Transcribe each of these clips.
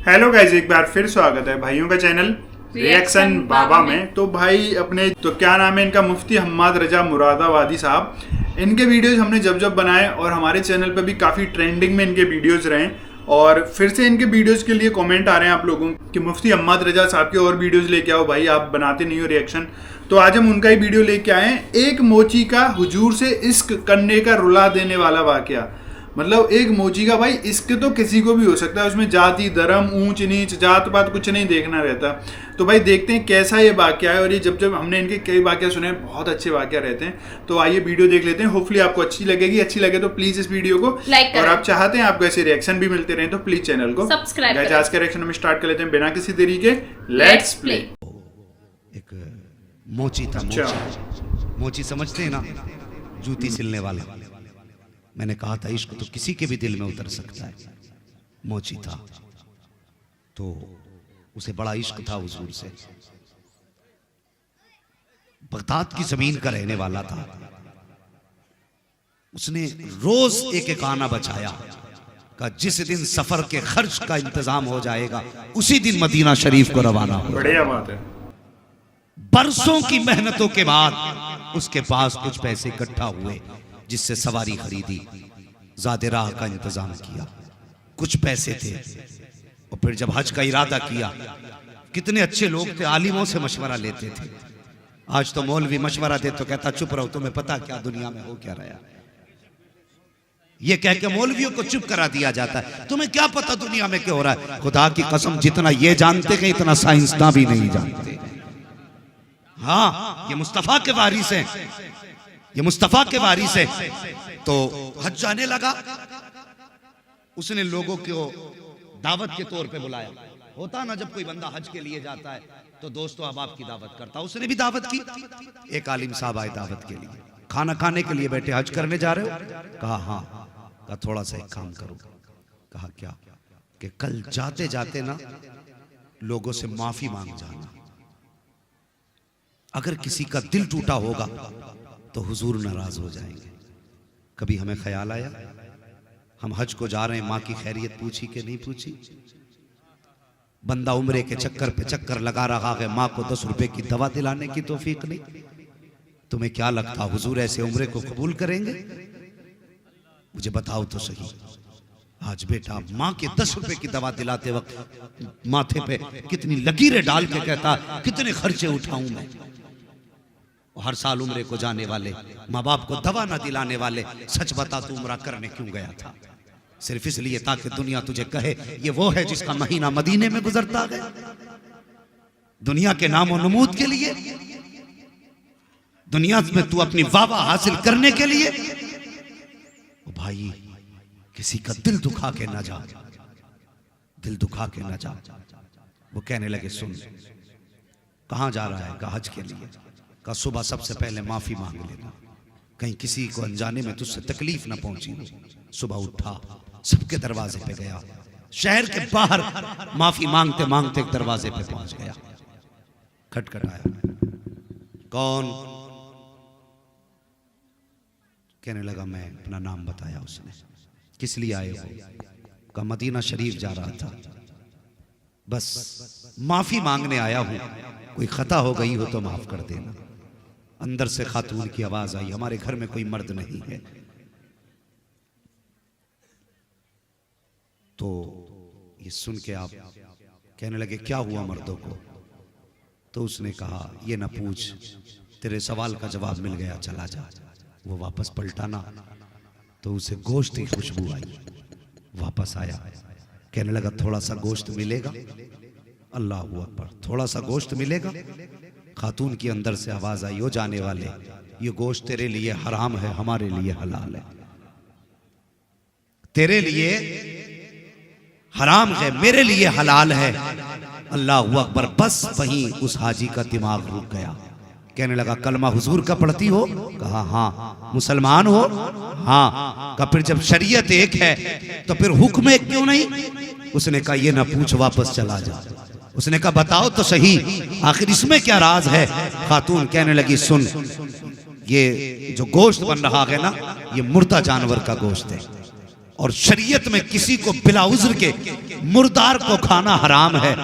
Hello guys, एक बार फिर स्वागत है भाइयों का चैनल रिएक्शन बाबा में। तो भाई अपने तो क्या नाम है इनका, मुफ्ती हम्माद रजा मुरादाबादी साहब। इनके वीडियोस हमने जब जब बनाए और हमारे चैनल पे भी काफ़ी ट्रेंडिंग में इनके वीडियोस रहे और फिर से इनके वीडियोस के लिए कमेंट आ रहे हैं आप लोगों कि मुफ्ती हम्माद रजा साहब के और वीडियोस लेके आओ भाई, आप बनाते नहीं हो रिएक्शन। तो आज हम उनका ही वीडियो लेके आए हैं, एक मोची का हुजूर से इश्क करने का रुला देने वाला वाकया। मतलब एक मोची का भाई इश्क तो किसी को भी हो सकता है, उसमें जाति धर्म ऊंच नीच जात पात कुछ नहीं देखना रहता। तो भाई देखते हैं कैसा ये वाकया है। और ये जब जब हमने इनके कई वाकया सुने हैं, बहुत अच्छे वाकया रहते हैं। तो आइए वीडियो देख लेते हैं, होपफुली आपको अच्छी लगेगी। अच्छी लगे तो प्लीज इस वीडियो को लाइक करें और आप चाहते हैं आपको ऐसे रिएक्शन भी मिलते रहे तो प्लीज चैनल को सब्सक्राइब करें। आज का रिएक्शन हम स्टार्ट कर लेते हैं बिना किसी देरी के। Let's play. एक मोची था, मोची समझते हैं ना, जूती सिलने वाला। मैंने कहा था इश्क तो किसी के भी दिल में उतर सकता है। मोची था तो उसे बड़ा इश्क था हुजूर से। बगदाद की जमीन का रहने वाला था। उसने रोज एक एक आना बचाया का जिस दिन सफर के खर्च का इंतजाम हो जाएगा उसी दिन मदीना शरीफ को रवाना हो। बढ़िया बात है। बरसों की मेहनतों के बाद उसके पास कुछ पैसे इकट्ठा हुए जिससे सवारी खरीदी, ज़ादे राह का इंतजाम किया, कुछ पैसे थे। और फिर जब हज का इरादा किया, कितने अच्छे लोग थे, आलिमों से मशवरा लेते थे। आज तो मौलवी मशवरा दे तो कहता चुप रहो, तुम्हें पता क्या दुनिया में हो क्या रहा। ये कह के मौलवियों को चुप करा दिया जाता है, तुम्हें क्या पता दुनिया में क्या हो रहा है। खुदा की कसम जितना ये जानते हैं इतना साइंसदान भी नहीं जानते। हाँ, ये मुस्तफा के वारिस हैं, ये मुस्तफा के वारिस है। तो हज जाने लगा, उसने लोगों को दावत के तौर पे बुलाया। होता ना जब कोई बंदा हज के लिए जाता है तो दोस्तों अहबाब की दावत करता, उसने भी दावत की। एक आलिम साहब आए दावत के लिए, खाना खाने के लिए बैठे। हज करने जा रहे हो? कहा हाँ। कहा थोड़ा सा एक काम करो। कहा क्या? कि कल जाते जाते ना लोगों से माफी मांग जाना। अगर किसी का दिल टूटा होगा तो हुजूर नाराज हो जाएंगे। कभी हमें ख्याल आया हम हज को जा रहे हैं, माँ की खैरियत पूछी कि नहीं पूछी? बंदा उम्रे के चक्कर पे चक्कर लगा रहा है, माँ को 10 रुपए की दवा दिलाने की तौफीक नहीं। तुम्हें क्या लगता हुजूर ऐसे उम्रे को कबूल करेंगे? मुझे बताओ तो सही। आज बेटा माँ के 10 रुपए की दवा दिलाते वक्त माथे पे कितनी लकीरें डाल के कहता कितने खर्चे उठाऊं मैं। हर साल उम्रे को जाने वाले, माँ बाप को दवा न दिलाने वाले, सच बता तू उम्रा करने क्यों गया था? सिर्फ इसलिए ताकि दुनिया तुझे कहे ये वो है जिसका महीना मदीने में गुजरता है। दुनिया के नाम और नमूद के लिए, दुनिया में तू अपनी वाह हासिल करने के लिए। ओ भाई, किसी का दिल दुखा के ना जा, दिल दुखा के ना जा। वो कहने लगे सुन, कहां जा रहा है? कहा हज के लिए। का सुबह सबसे पहले माफी मांग लेना, कहीं किसी को अनजाने में तुझसे तकलीफ ना पहुंची हो। सुबह उठा, सबके दरवाजे पे गया, शहर के बाहर माफी मांगते मांगते एक दरवाजे पे पहुंच गया। खटखटाया, कौन? कहने लगा मैं। अपना नाम बताया उसने। किस लिए आए हो? का मदीना शरीफ जा रहा था, बस माफी मांगने आया हूं, कोई खता हो गई हो तो माफ कर देना। अंदर से खातून की आवाज आई, हमारे घर में कोई मर्द नहीं है। तो ये सुन के आप कहने लगे क्या हुआ मर्दों को? तो उसने कहा ये ना पूछ, तेरे सवाल का जवाब मिल गया, चला जा। वो वापस पलटा ना तो उसे गोश्त की खुशबू आई। वापस आया, कहने लगा थोड़ा सा गोश्त मिलेगा? अल्लाह अकबर, थोड़ा सा गोश्त मिलेगा? खातून की अंदर से आवाज आई, हो जाने वाले, ये गोश्त तेरे लिए हराम है, हमारे लिए हलाल है। तेरे लिए हराम है, मेरे लिए हलाल है। अल्लाह अकबर। बस वहीं उस हाजी का दिमाग रुक गया। कहने लगा कलमा हुजूर का पढ़ती हो? कहा हाँ। मुसलमान हो? हाँ। कहा फिर जब शरीयत एक है तो फिर हुक्म एक क्यों नहीं? उसने कहा ये ना पूछ, वापस चला जा। उसने कहा बताओ तो सही, आखिर इसमें क्या राज है? खातून कहने लगी सुन, ये जो गोश्त बन रहा है ना, ये मुर्दा जानवर का गोश्त है और शरीयत में किसी को बिला उज़्र के मुर्दार को खाना हराम है,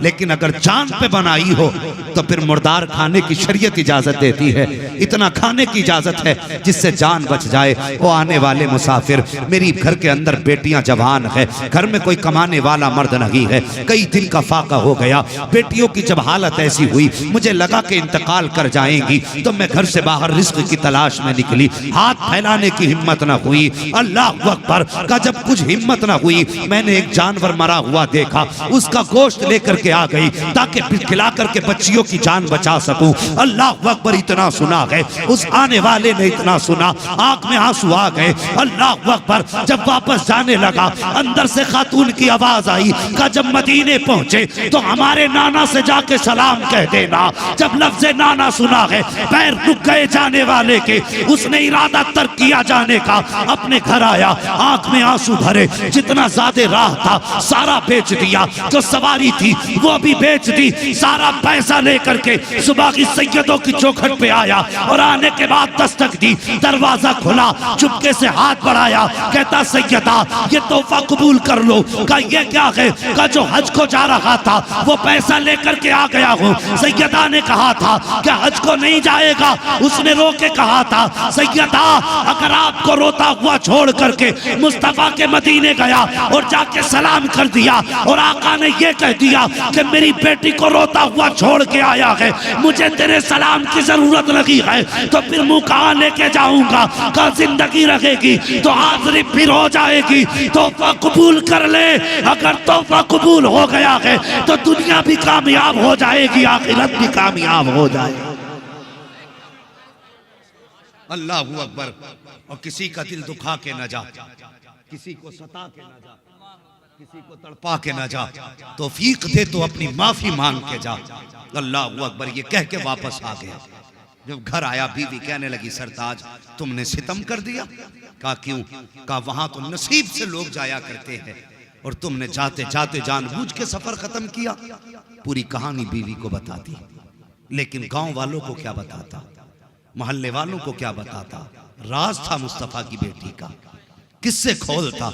लेकिन अगर जान पे बनाई हो तो फिर मुर्दार खाने की शरीयत इजाजत देती है। इतना खाने की इजाजत है जिससे जान बच जाए। वो आने वाले मुसाफिर, मेरी घर के अंदर बेटियां जवान है, घर में कोई कमाने वाला मर्द नहीं है, कई दिन का फाका हो गया। बेटियों की जब हालत ऐसी हुई, मुझे लगा कि इंतकाल कर जाएंगी, तो मैं घर से बाहर रिस्क की तलाश में निकली। हाथ फैलाने की हिम्मत न हुई। अल्लाह अकबर का जब कुछ हिम्मत न हुई, मैंने एक जानवर मरा हुआ देखा, उसका गोश्त लेकर के आ गई ताकि खिला करके बच्चियों की जान बचा सकूं। अल्लाह अकबर, इतना सुना है। उस आने वाले ने इतना सुना, आंख में आंसू आ गए। अल्लाह अकबर, जब वापस जाने लगा, अंदर से खातून की आवाज आई का जब मदीने पहुंचे तो हमारे नाना से जाके सलाम कह देना। जब लफ्ज़ नाना सुना है, पैर रुक गए जाने वाले के। उसने इरादा तर्क किया जाने का, अपने घर आया, आंख में आंसू भरे। जितना ज्यादा राह था सारा बेच दिया, जो सवारी थी वो भी बेच दी, सारा पैसा लेकर के सुबह की सैयदों की चौखट पे आया और आने के बाद दस्तक दी। दरवाजा खुला, चुपके से हाथ बढ़ाया, कहता सैयदा ये तोहफा कबूल कर लो। का ये क्या है? का जो हज को जा रहा था वो पैसा लेकर के आ गया हूँ। सैयदा ने कहा था कि हज को नहीं जाएगा, उसने रो के कहा था सैयदा अगर आपको रोता हुआ छोड़ करके मुस्तफा के मदीने गया और जाके सलाम कर दिया और आका ने ये कह दिया कि मेरी बेटी को रोता हुआ छोड़ के आया है, मुझे तेरे सलाम की जरूरत लगी है, तो फिर मुंह कहाँ लेके जाऊंगा? का जिंदगी रहेगी तो हाजिरी फिर हो जाएगी। तोहफा कबूल कर ले। अगर तोहफा कबूल हो गया है तो दुनिया भी कामयाब हो जाएगी, आखिरत भी कामयाब हो जाएगी। अल्लाह अकबर। और किसी का दिल दुखा के न जा, किसी को सता के न जा, किसी को तड़पा के न जा, तौफीक दे तो अपनी माफी मांग के जा। अल्लाह अकबर, ये कह के वापस आ गया। जब घर आया बीवी कहने लगी सरताज तुमने सितम कर दिया। कहा क्यों? कहा वहां तो नसीब से लोग जाया करते हैं और तुमने जाते जाते जानबूझ के सफर खत्म किया। पूरी कहानी बीवी को बताती, लेकिन गांव वालों को क्या बताता, मोहल्ले वालों को क्या बताता? राज था मुस्तफा की बेटी का, किससे खोलता,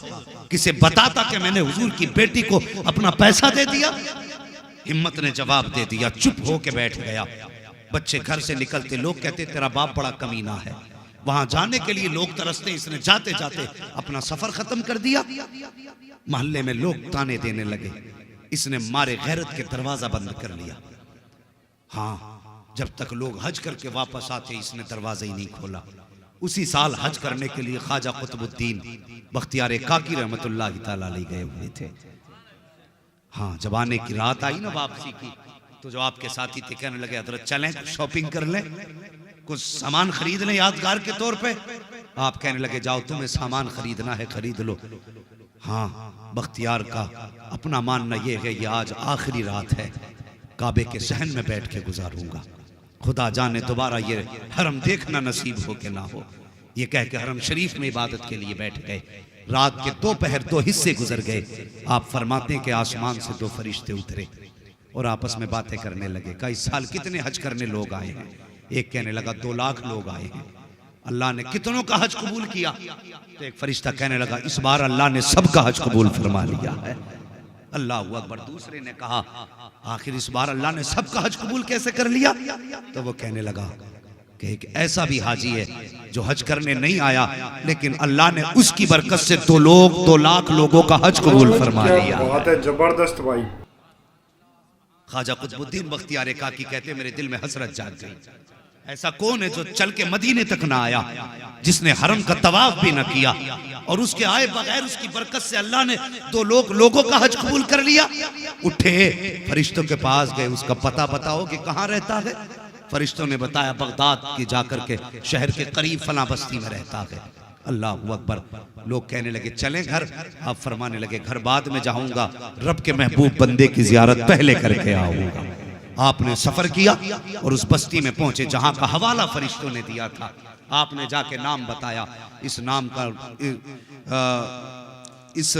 किसे बताता कि मैंने हुजूर की बेटी को अपना पैसा दे दिया? हिम्मत ने जवाब दे दिया, चुप हो के बैठ गया। बच्चे घर से निकलते, लोग कहते तेरा बाप बड़ा कमीना है। वहां जाने के लिए लोग तरसते, इसने जाते जाते अपना सफर खत्म कर दिया। मोहल्ले में लोग ताने देने लगे, इसने मारे गैरत के दरवाजा बंद कर लिया। हाँ, जब तक लोग हज करके वापस आते इसने दरवाजा ही नहीं खोला। उसी साल हज करने के लिए ख्वाजा कुतुबुद्दीन बख्तियार काकी रहमतुल्लाह तआला अलैह गए हुए थे। हाँ, जब आने की रात आई ना वापसी की, तो जो आपके साथी थे कहने लगे हजरत चलें शॉपिंग कर लें, कुछ सामान खरीद लें यादगार के तौर पे। आप कहने लगे जाओ, तुम्हें सामान खरीदना है खरीद लो। हाँ, बख्तियार का अपना मानना यह है, ये आज आखिरी रात है, काबे के सहन में बैठ के गुजारूंगा, खुदा जाने दोबारा ये हरम देखना नसीब हो के ना हो। ये कह के हरम शरीफ में इबादत के लिए बैठ गए। रात के दोपहर 2 हिस्से गुजर गए। आप फरमाते हैं कि आसमान से 2 फरिश्ते उतरे और आपस में बातें करने लगे। का इस साल कितने हज करने लोग आए हैं? एक कहने लगा 2 लाख लोग आए हैं। अल्लाह ने कितनों का हज कबूल किया? तो एक फरिश्ता कहने लगा इस बार अल्लाह ने सबका हज कबूल फरमा लिया है। अल्लाह अकबर। दूसरे ने कहा आखिर इस बार अल्लाह ने सबका हज कबूल कैसे कर लिया? तो वो कहने लगा कि एक ऐसा भी हाजी है जो हज करने नहीं आया, लेकिन अल्लाह ने उसकी बरकत से 2 लाख लोगों का हज कबूल फरमा लिया। बहुत है, जबरदस्त भाई। ख्वाजा कुतुबुद्दीन बख्तियार काकी कहते मेरे दिल में हसरत जाग गई। ऐसा कौन है जो चल के मदीने तक ना आया, जिसने हरम का तवाफ भी ना किया, और उसके आए बगैर उसकी बरकत से अल्लाह ने 2 लोगों का हज कबूल कर लिया। उठे फरिश्तों के पास गए, उसका पता बताओ कि कहाँ रहता है? फरिश्तों ने बताया बगदाद की जाकर के शहर के करीब फला बस्ती में रहता है। अल्लाह अकबर। लोग कहने लगे चलें घर। आप फरमाने लगे घर बाद में जाऊंगा, रब के महबूब बंदे की जियारत पहले करके आऊंगा। आपने सफर किया और उस बस्ती में पहुंचे जहां का हवाला फरिश्तों ने दिया था। आपने जाके नाम बताया, इस नाम का इस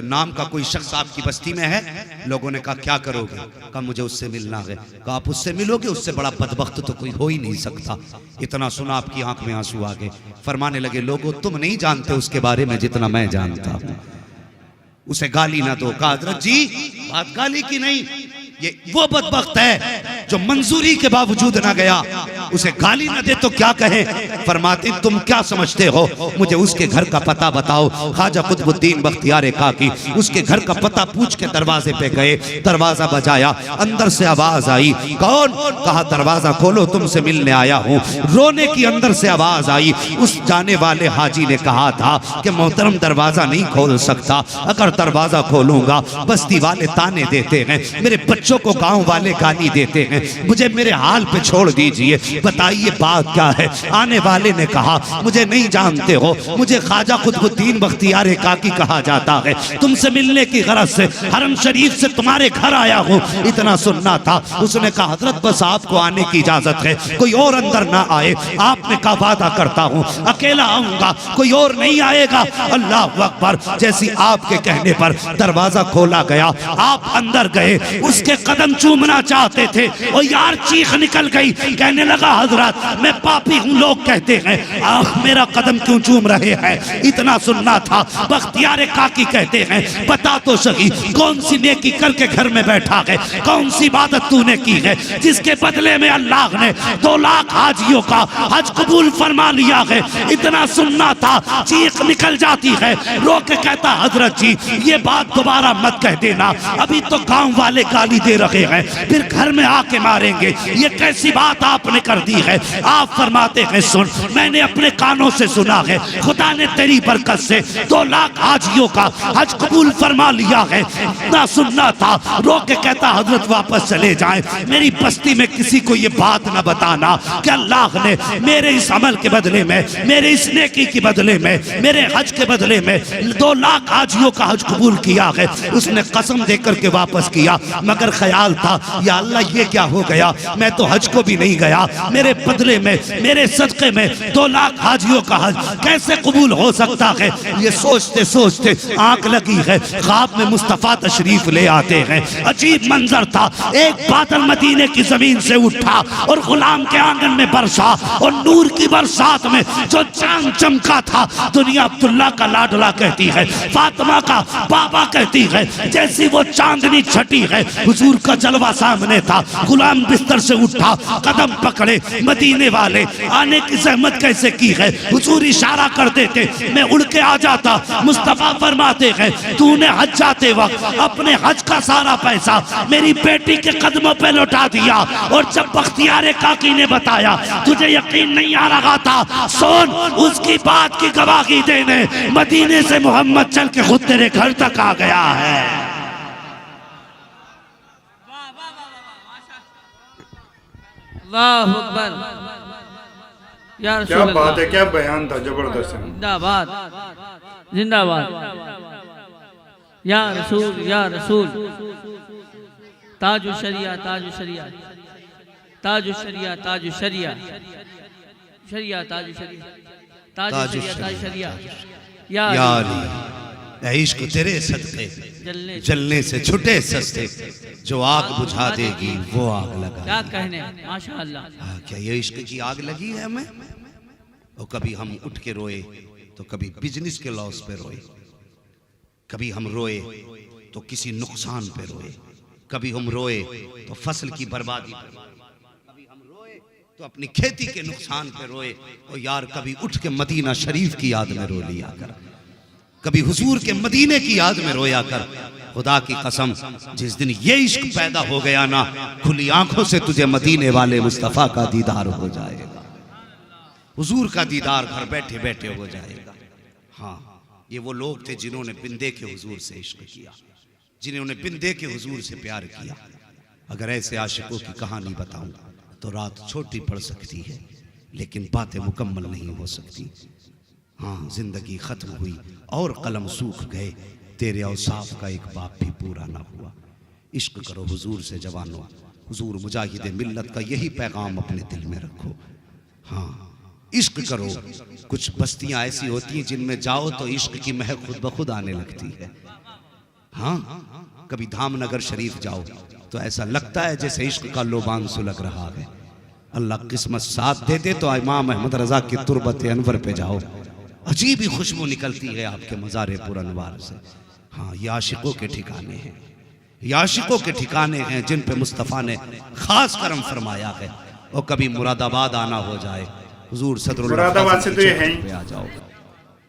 नाम का कोई शख्स आपकी बस्ती में है? लोगों ने कहा क्या करोगे? कहा मुझे उससे मिलना है। कहा आप उससे मिलोगे? उससे बड़ा बदबख्त तो कोई हो ही नहीं सकता। इतना सुना आपकी आंख में आंसू आ गए। फरमाने लगे लोगों तुम नहीं जानते उसके बारे में जितना मैं जानता हूं। उसे गाली ना दो। कहा हजरत जी बात गाली की नहीं, ये वो बदबख्त है जो मंजूरी के बावजूद ना गया। उसे गाली ना दे तो क्या कहे? फरमाते तुम क्या समझते हो, मुझे उसके घर का पता बताओ। ख्वाजा कुतुबुद्दीन बख्तियार काकी उसके घर का पता पूछ के दरवाजे पे गए। दरवाजा बजाया, अंदर से आवाज आई। कौन? कहा दरवाजा खोलो तुमसे मिलने आया हूँ। रोने की अंदर से आवाज आई। उस जाने वाले हाजी ने कहा था कि मोहतरम दरवाजा नहीं खोल सकता, अगर दरवाजा खोलूंगा बस्ती वाले ताने देते हैं, मेरे बच्चों को गांव वाले गाली देते हैं, मुझे मेरे हाल पे छोड़ दीजिए, बताइए बात क्या है? आने वाले ने कहा मुझे नहीं जानते हो, मुझे ख्वाजा कुतुबुद्दीन बख्तियार काकी कहा जाता है, तुमसे मिलने की गरज से हरम शरीफ से तुम्हारे घर आया हूँ। इतना सुनना था। उसने कहा हजरत बस आपको आने की इजाजत है, कोई और अंदर ना आए। आपने कहा वादा करता हूँ अकेला आऊंगा, कोई और नहीं आएगा। अल्लाह अकबर। जैसी आपके कहने पर दरवाजा खोला गया, आप अंदर गए, उसके कदम चूमना चाहते थे और यार चीख निकल गई। कहने लगा हजरत मैं पापी हूँ, लोग कहते हैं आह मेरा कदम क्यों चूम रहे हैं? इतना सुनना था। बख्तियार काकी कहते हैं बता तो सही कौन सी नेकी करके घर में बैठा है, कौन सी इबादत तूने की है जिसके बदले में अल्लाह ने 2 लाख हाजियों का हज कबूल फरमा लिया है? इतना सुनना था। चीख निकल जाती है। रो के कहता हजरत जी ये बात दोबारा मत कह देना, अभी तो गांव वाले गाली दे रहे हैं, फिर घर में आके मारेंगे, ये कैसी बात आपने कर दी है? आप फरमाते हैं सुन मैंने अपने कानों से सुना है, खुदा ने तेरी बरकत से 2 लाख हाजियों का हज कबूल फरमा लिया है। ना सुनना था। रो के कहता हजरत वापस चले जाएं, मेरी बस्ती में किसी को ये बात ना बताना कि अल्लाह ने मेरे इस अमल के बदले में, मेरे इस नेकी के बदले में, मेरे हज के बदले में 2 लाख हाजियों का हज कबूल किया है। उसने कसम देकर के वापस किया, मगर ख्याल था या अल्लाह ये क्या हो गया, मैं तो हज को भी नहीं गया, मेरे बदले में, मेरे सदके में 2 लाख हाजियों का हज कैसे कबूल हो सकता है? ये सोचते सोचते आंख लगी है। ख्वाब में मुस्तफा तशरीफ ले आते हैं। अजीब मंजर था। एक बादल मदीने की जमीन से उठा और गुलाम के आंगन में बरसा और नूर की बरसात में जो चांद चमका था, दुनिया अब्दुल्ला का लाडला कहती है, फातिमा का बाबा कहती है। जैसी वो चांदनी छटी है, हुजूर का जलवा सामने था। गुलाम बिस्तर से उठा, कदम पकड़े, मदीने वाले आने की जहमत कैसे की है? हुजूर इशारा कर देते, मैं उड़ के आ जाता। मुस्तफा फरमाते हैं तूने हज जाते वक्त अपने हज का सारा पैसा मेरी बेटी के कदमों पे लौटा दिया, और जब बख्तियार काकी ने बताया तुझे यकीन नहीं आ रहा था, सुन उसकी बात की गवाही देने मदीने से मोहम्मद चल के खुद तेरे घर तक आ गया है। अल्लाहु अकबर। या क्या बात है, क्या बयान था, जबरदस्त है। जिंदाबाद जिंदाबाद। या रसूल या रसूल। ताजु शरिया ताजु शरिया ताजु शरिया ताजु शरिया शरिया ताजु शरिया ताजु शरिया ताजु शरिया। यार इश्क तेरे सदके जलने से छुटे सस्ते, जो आग बुझा देगी वो आग लगा। क्या कहने माशाअल्लाह। क्या ये इश्क की आग लगी है हमें? और कभी हम उठ के रोए तो कभी बिजनेस के लॉस पे रोए, कभी हम रोए तो किसी नुकसान पे रोए, कभी हम रोए तो फसल की बर्बादी पे रोए, कभी हम रोए तो अपनी खेती के नुकसान पे रोए। और यार कभी उठ के मदीना शरीफ की याद में रो लिया कर, कभी हुजूर के मदीने की याद में रोया कर। खुदा की कसम जिस दिन ये इश्क पैदा हो गया ना, खुली आंखों से तुझे मदीने वाले मुस्तफा का दीदार हो जाएगा, हुजूर का दीदार घर बैठे बैठे हो जाएगा। हाँ ये वो लोग थे जिन्होंने बिन देखे हुजूर से इश्क किया, जिन्होंने बिन देखे हुजूर से प्यार किया। अगर ऐसे आशिकों की कहानी बताऊं तो रात छोटी पड़ सकती है, लेकिन बातें मुकम्मल नहीं हो सकती। हाँ जिंदगी खत्म हुई और कलम सूख गए, तेरे औसाफ का एक बाप भी पूरा ना हुआ। इश्क करो हुजूर से जवानों, हुजूर मुजाहिद मिल्लत का यही पैगाम अपने दिल में रखो। हाँ इश्क करो। कुछ बस्तियां ऐसी होती हैं जिनमें जाओ तो इश्क की महक खुद ब खुद आने लगती है। हाँ, कभी धामनगर शरीफ जाओ तो ऐसा लगता है जैसे इश्क का लोबान सुलग रहा है। अल्लाह किस्मत साथ दे दे तो इमाम अहमद रजा की तुरबत अनवर पे जाओ, अजीब ही खुशबू निकलती है आपके मज़ार पुरअनवार से। हाँ, ये आशिकों के ठिकाने हैं, ये आशिकों के ठिकाने हैं जिन पे मुस्तफ़ा ने खास करम फरमाया है। और कभी मुरादाबाद आना हो जाए, हुजूर सदरुल मुरादाबाद से तो ये है पे आ जाओ,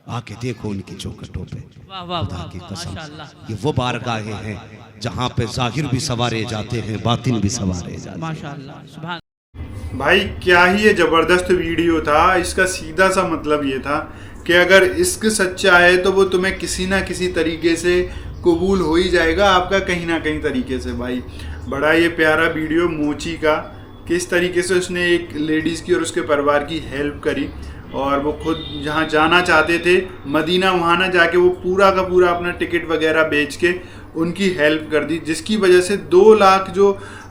आके देखो उनकी चौखटों पे। वाह वाह खुदा की वाह, कसम, माशाअल्लाह ये वो बारगाहें हैं जहाँ पे जाहिर भी सवारे जाते हैं, बातिन भी सवारे जाते हैं। माशाअल्लाह, सुभान। भाई क्या ही ये जबरदस्त वीडियो था। इसका सीधा सा मतलब ये था कि अगर इश्क सच्चा है तो वो तुम्हें किसी ना किसी तरीके से कबूल हो ही जाएगा आपका, कहीं ना कहीं तरीके से। भाई बड़ा ये प्यारा वीडियो मोची का, किस तरीके से उसने एक लेडीज़ की और उसके परिवार की हेल्प करी, और वो खुद जहाँ जाना चाहते थे मदीना, वहाँ ना जाके वो पूरा का पूरा अपना टिकट वगैरह बेच के उनकी हेल्प कर दी, जिसकी वजह से 2 लाख जो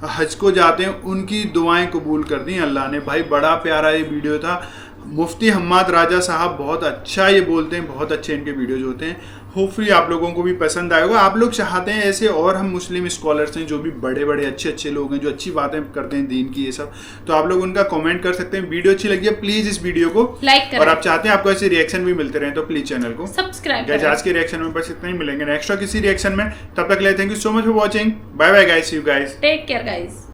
हज को जाते हैं उनकी दुआएं कबूल कर दी अल्लाह ने। भाई बड़ा प्यारा ये वीडियो था। मुफ्ती हम्माद राजा साहब बहुत अच्छा ये बोलते हैं, बहुत अच्छे इनके वीडियोज होते हैं। होपफुली आप लोगों को भी पसंद आएगा। आप लोग चाहते हैं ऐसे और हम मुस्लिम स्कॉलर्स हैं जो भी बड़े बड़े अच्छे अच्छे लोग हैं जो अच्छी बातें करते हैं दीन की, ये सब, तो आप लोग उनका कमेंट कर सकते हैं। वीडियो अच्छी लगी है प्लीज़ इस वीडियो को लाइक करें, और आप चाहते हैं आपको ऐसे रिएक्शन भी मिलते रहे तो प्लीज़ चैनल को सब्सक्राइब गाइस। करें। आज के रिएक्शन में बस इतना ही, मिलेंगे नेक्स्ट किसी रिएक्शन में। तब तक ले thank you so much for watching, bye bye guys, see you guys, take care guys.